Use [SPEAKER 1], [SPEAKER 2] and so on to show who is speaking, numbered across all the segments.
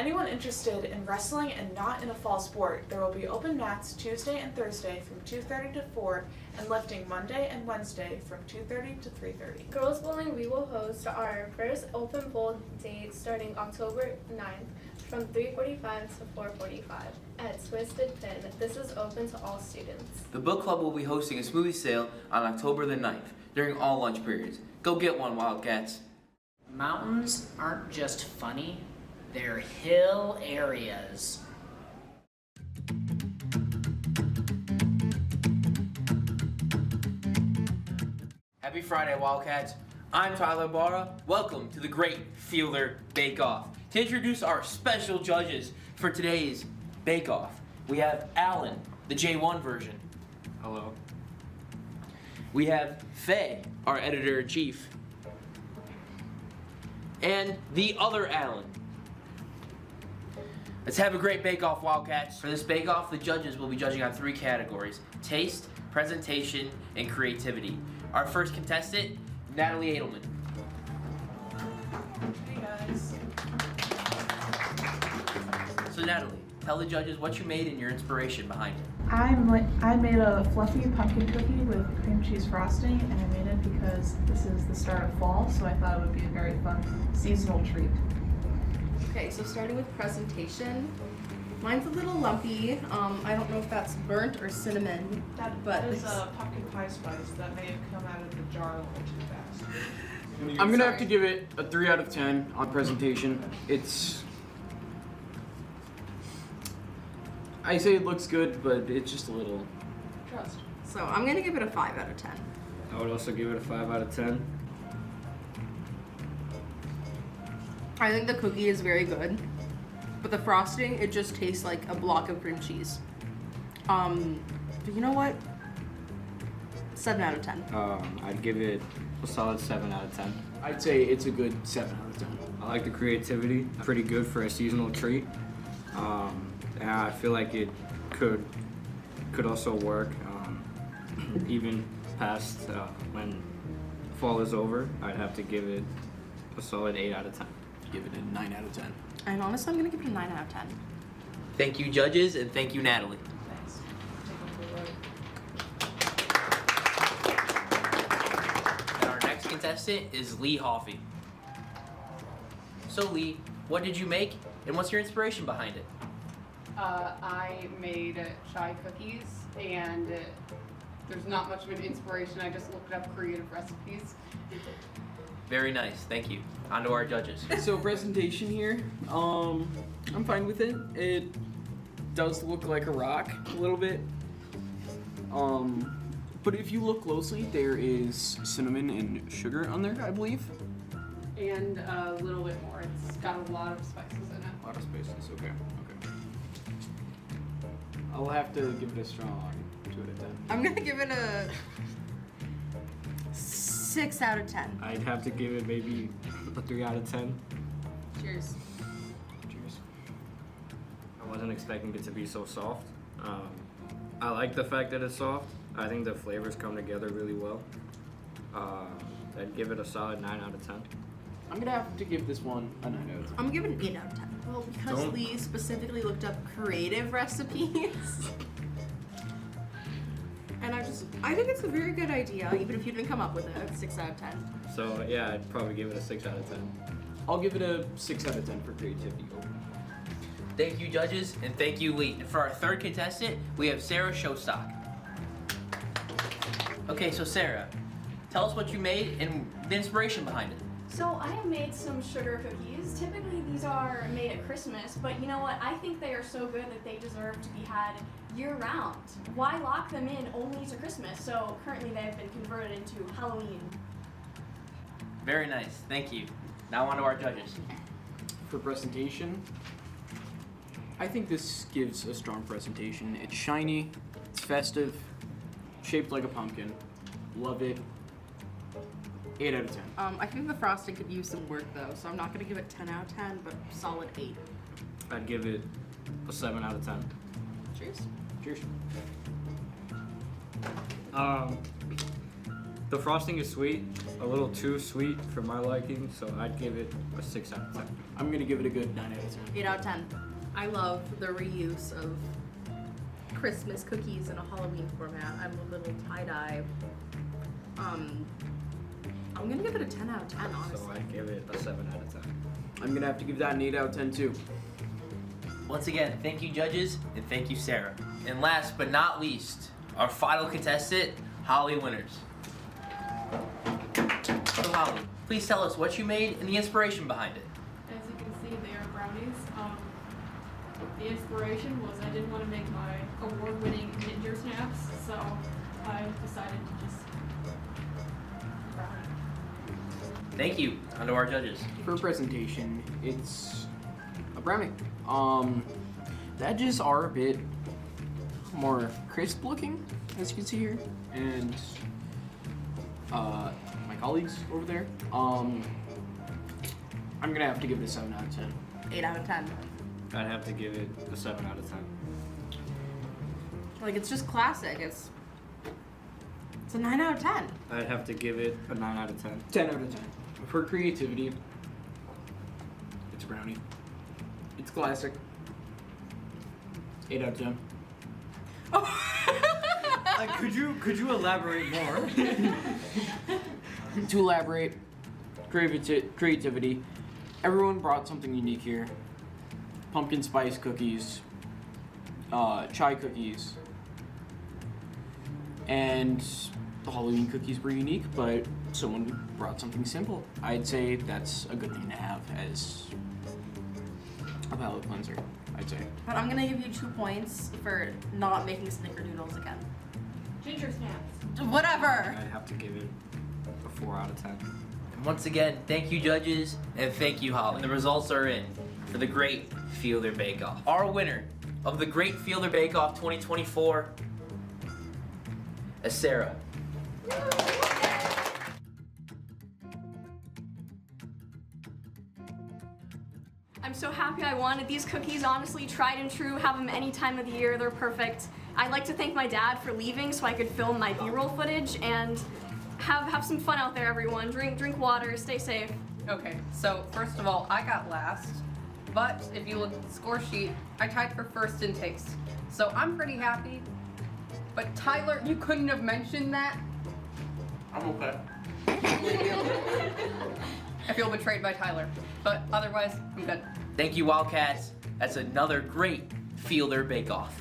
[SPEAKER 1] Anyone interested in wrestling and not in a fall sport, there will be open mats Tuesday and Thursday from 2:30 to 4 and lifting Monday and Wednesday from 2:30 to 3:30.
[SPEAKER 2] Girls Bowling, we will host our first open bowl date starting October 9th from 3:45 to 4:45 at Twisted Pin. This is open to all students.
[SPEAKER 3] The book club will be hosting a smoothie sale on October the 9th during all lunch periods. Go get one, Wildcats.
[SPEAKER 4] Mountains aren't just funny, they're hill areas.
[SPEAKER 3] Happy Friday, Wildcats. I'm Tyler Barra. Welcome to the Great Fielder Bake Off. To introduce our special judges for today's Bake Off, we have Alan, the J1 version.
[SPEAKER 5] Hello.
[SPEAKER 3] We have Faye, our editor-in-chief. And the other Alan. Let's have a great bake-off, Wildcats. For this bake-off, the judges will be judging on 3 categories: taste, presentation, and creativity. Our first contestant, Natalie Edelman.
[SPEAKER 1] Hey guys.
[SPEAKER 3] So Natalie, tell the judges what you made and your inspiration behind it.
[SPEAKER 1] I made a fluffy pumpkin cookie with cream cheese frosting, and I made it because this is the start of fall, so I thought it would be a very fun seasonal treat.
[SPEAKER 6] Okay, so starting with presentation, mine's a little lumpy. I don't know if that's burnt or cinnamon,
[SPEAKER 1] That
[SPEAKER 6] but
[SPEAKER 1] is a pumpkin pie spice that may have come out of the jar a little too fast.
[SPEAKER 5] I'm gonna have to give it a 3 out of 10 on presentation. I say it looks good, but it's just a little.
[SPEAKER 1] Trust.
[SPEAKER 6] so I'm gonna give it a 5 out of 10.
[SPEAKER 7] I would also give it a 5 out of 10.
[SPEAKER 6] I think the cookie is very good, but the frosting, it just tastes like a block of cream cheese. But you know what? 7 out of 10.
[SPEAKER 7] I'd give it a solid 7 out of 10.
[SPEAKER 5] I'd say it's a good 7 out of 10.
[SPEAKER 7] I like the creativity. Pretty good for a seasonal treat. And I feel like it could also work even past when fall is over. I'd have to give it a solid 8 out of 10.
[SPEAKER 5] Give it a 9 out of 10.
[SPEAKER 6] And honestly, I'm gonna give it a 9 out of 10.
[SPEAKER 3] Thank you, judges, and thank you, Natalie.
[SPEAKER 1] Thanks. Take one for the road.
[SPEAKER 3] And our next contestant is Lee Hoffey. So Lee, what did you make, and what's your inspiration behind it?
[SPEAKER 8] I made chai cookies, and there's not much of an inspiration. I just looked up creative recipes.
[SPEAKER 3] Very nice, thank you. On to our judges.
[SPEAKER 5] So presentation here, I'm fine with it. It does look like a rock a little bit. But if you look closely, there is cinnamon and sugar on there, I believe.
[SPEAKER 8] And a little bit more. It's got a lot of spices in it.
[SPEAKER 5] A lot of spaces, okay. I'll have to give it a strong 2 out of 10.
[SPEAKER 6] I'm gonna give it a 6 out of 10.
[SPEAKER 7] I'd have to give it maybe a 3 out of 10.
[SPEAKER 6] Cheers.
[SPEAKER 5] Cheers.
[SPEAKER 7] I wasn't expecting it to be so soft. I like the fact that it's soft. I think the flavors come together really well. I'd give it a solid 9 out of 10.
[SPEAKER 5] I'm gonna have to give this one a 9 out of 10.
[SPEAKER 6] I'm giving it an 8 out of 10. Well, because
[SPEAKER 7] Don't-
[SPEAKER 6] Lee specifically looked up creative recipes. And I think it's a very good idea, even if you didn't come up with it. 6 out of 10.
[SPEAKER 7] So yeah, I'd probably give it a 6 out of 10.
[SPEAKER 5] I'll give it a 6 out of 10 for creativity.
[SPEAKER 3] Thank you, judges, and thank you, Lee. And for our third contestant, we have Sarah Showstock. Okay, so Sarah, tell us what you made and the inspiration behind it.
[SPEAKER 9] So I have made some sugar cookies. Typically these are made at Christmas, but you know what? I think they are so good that they deserve to be had year round. Why lock them in only to Christmas? So currently they have been converted into Halloween.
[SPEAKER 3] Very nice, thank you. Now on to our judges.
[SPEAKER 5] For presentation, I think this gives a strong presentation. It's shiny, it's festive, shaped like a pumpkin. Love it. 8 out of 10.
[SPEAKER 6] I think the frosting could use some work though, so I'm not gonna give it 10 out of 10, but solid 8.
[SPEAKER 7] I'd give it a 7 out of 10.
[SPEAKER 6] Cheers.
[SPEAKER 5] Cheers.
[SPEAKER 7] The frosting is sweet, a little too sweet for my liking, so I'd give it a 6 out of 10.
[SPEAKER 5] I'm gonna give it a good 9 out of 10.
[SPEAKER 6] 8 out of 10. I love the reuse of Christmas cookies in a Halloween format. I'm a little tie-dye. I'm gonna give it a 10 out of 10,
[SPEAKER 7] So
[SPEAKER 6] honestly.
[SPEAKER 7] I'd give it a 7 out of 10.
[SPEAKER 5] I'm gonna have to give that an 8 out of 10 too.
[SPEAKER 3] Once again, thank you judges, and thank you Sarah. And last but not least, our final contestant, Holly Winters. So Holly, please tell us what you made and the inspiration behind it.
[SPEAKER 10] As you can see, they are brownies. The inspiration was I didn't want to make my award-winning Ginger Snaps, so I decided to just brownie.
[SPEAKER 3] Thank you. On to our judges.
[SPEAKER 5] For presentation, it's a brownie. The edges are a bit more crisp looking, as you can see here, and my colleagues over there. I'm gonna have to give this 7 out of 10.
[SPEAKER 6] 8 out of 10.
[SPEAKER 7] I'd have to give it a 7 out of 10.
[SPEAKER 6] Like, it's just classic. It's a 9 out of 10.
[SPEAKER 7] I'd have to give it a 9 out of 10.
[SPEAKER 5] 10 out of 10. For creativity, it's a brownie. It's classic. 8 out of 10.
[SPEAKER 7] Could you elaborate more?
[SPEAKER 5] To elaborate, creativity. Everyone brought something unique here. Pumpkin spice cookies, chai cookies, and the Halloween cookies were unique, but someone brought something simple. I'd say that's a good thing to have as a palate cleanser, I'd say.
[SPEAKER 6] But I'm gonna give you 2 points for not making snickerdoodles again.
[SPEAKER 10] Ginger Snaps.
[SPEAKER 6] Whatever.
[SPEAKER 7] I'd have to give it a 4 out of 10.
[SPEAKER 3] And once again, thank you judges, and thank you Holly. And the results are in for the Great Fielder Bake Off. Our winner of the Great Fielder Bake Off 2024 is Sarah.
[SPEAKER 9] I'm so happy I wanted these cookies, honestly, tried and true, have them any time of the year, they're perfect. I'd like to thank my dad for leaving so I could film my B-roll footage and have some fun out there, everyone. Drink water, stay safe.
[SPEAKER 8] Okay, so first of all, I got last, but if you look at the score sheet, I tied for first in taste. So I'm pretty happy. But Tyler, you couldn't have mentioned that.
[SPEAKER 3] I'm okay.
[SPEAKER 8] I feel betrayed by Tyler, but otherwise, I'm good.
[SPEAKER 3] Thank you Wildcats. That's another great Fielder Bake Off.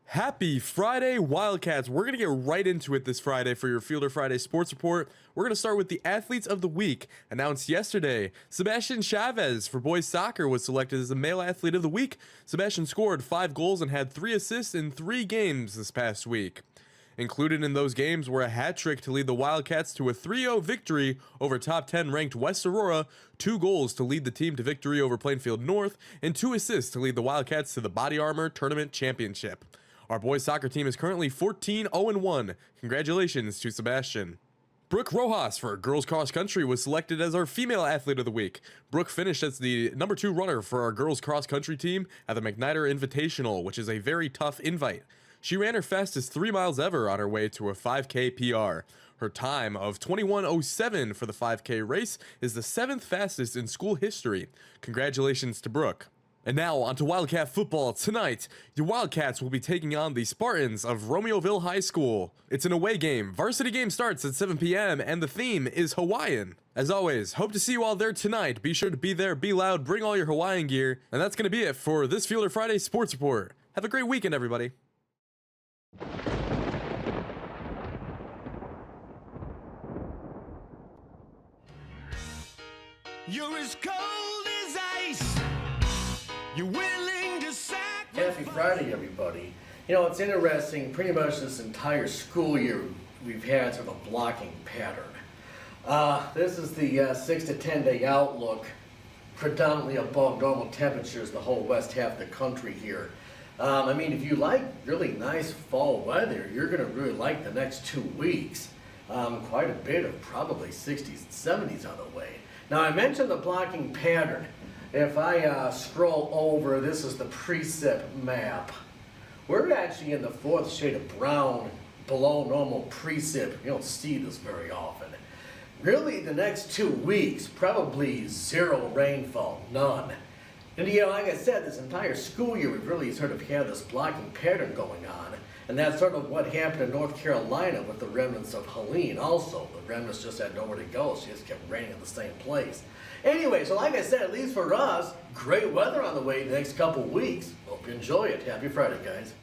[SPEAKER 11] Happy Friday, Wildcats. We're going to get right into it this Friday for your Fielder Friday Sports Report. We're going to start with the Athletes of the Week. Announced yesterday, Sebastian Chavez for boys soccer was selected as the Male Athlete of the Week. Sebastian scored 5 goals and had 3 assists in 3 games this past week. Included in those games were a hat trick to lead the Wildcats to a 3-0 victory over top 10 ranked West Aurora, 2 goals to lead the team to victory over Plainfield North, and 2 assists to lead the Wildcats to the Body Armor Tournament Championship. Our boys soccer team is currently 14-0-1. Congratulations to Sebastian. Brooke Rojas for girls cross country was selected as our female athlete of the week. Brooke finished as the number 2 runner for our girls cross country team at the McNider Invitational, which is a very tough invite. She ran her fastest 3 miles ever on her way to a 5K PR. Her time of 21:07 for the 5K race is the 7th fastest in school history. Congratulations to Brooke. And now on to Wildcat football. Tonight, your Wildcats will be taking on the Spartans of Romeoville High School. It's an away game. Varsity game starts at 7 p.m. and the theme is Hawaiian. As always, hope to see you all there tonight. Be sure to be there, be loud, bring all your Hawaiian gear. And that's going to be it for this Fielder Friday Sports Report. Have a great weekend, everybody.
[SPEAKER 12] You're as cold as ice. You're willing to sacrifice.
[SPEAKER 13] Happy Friday, everybody. You know, it's interesting, pretty much this entire school year we've had sort of a blocking pattern. This is the 6 to 10 day outlook, predominantly above normal temperatures the whole west half of the country here. I mean, if you like really nice fall weather, you're going to really like the next 2 weeks. Quite a bit of probably 60s and 70s on the way. Now I mentioned the blocking pattern. If I scroll over, this is the precip map. We're actually in the 4th shade of brown below normal precip. You don't see this very often. Really, the next 2 weeks, probably 0 rainfall, none. And like I said, this entire school year we've really sort of had this blocking pattern going on. And that's sort of what happened in North Carolina with the remnants of Helene also. The remnants just had nowhere to go, so just kept raining in the same place. Anyway, so like I said, at least for us, great weather on the way the next couple weeks. Hope you enjoy it. Happy Friday, guys.